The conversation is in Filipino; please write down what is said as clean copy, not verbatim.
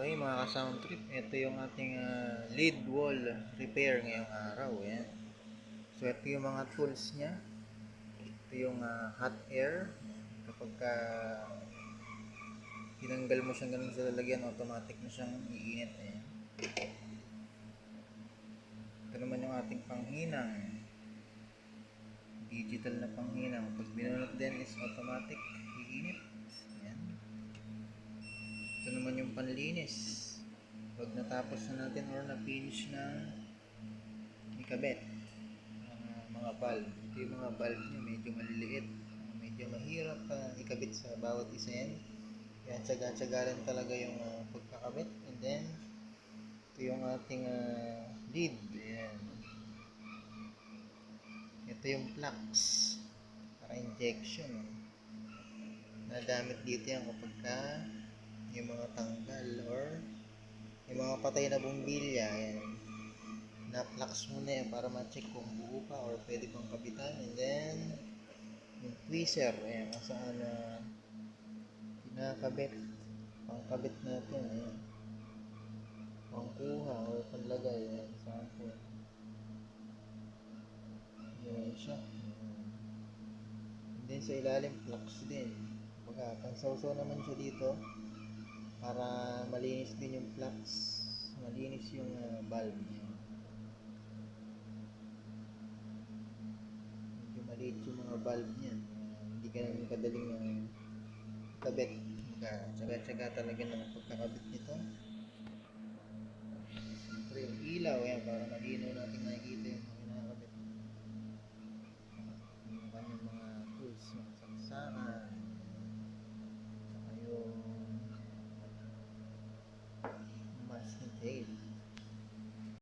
Okay mga ka-sound trip, ito yung ating lead wall repair ngayong araw. Ayan. So ito yung mga tools niya. Ito yung hot air. Kapag tinanggal mo siyang ganun sa lalagyan, automatic na siyang iinit. Ayan. Ito naman yung ating panghinang. Digital na panghinang. Pag binunot din is automatic iinit. Ayan. Ito naman yung panlinis. Pag natapos na natin or na-finish na ikabit mga valve. Ito yung mga valve niya, medyo maliliit. Medyo mahirap ikabit sa bawat isa yan. Kaya tsaga-tsaga rin talaga yung pagkakabit. And then, ito yung ating lead. Ayan. Ito yung flux para injection. Nagamit dito yan kapag yung mga tanggal or yung mga patay na bumbilya. Ayan. Na-flux mo na yan para ma-check kung buo pa or pwede pang kapitan. And then, yung tweezer, ayan, saan pinakabit, pangkabit natin, ayan, pangkuha or panlagay, ayan, saan po, ayan siya. And then sa ilalim, flux din, pansawsaw naman siya dito, para malinis din yung flux, malinis yung valve niya. Medyo maliit yung mga valve niya, hindi ganun kadaling kabit. Tsaga-tsaga talaga ng pagkakabit nito. Siyempre yung ilaw, yan, para malinaw natin nakikita yung kinakabit. Yung kanyang mga tools, mga saksakan, saka yung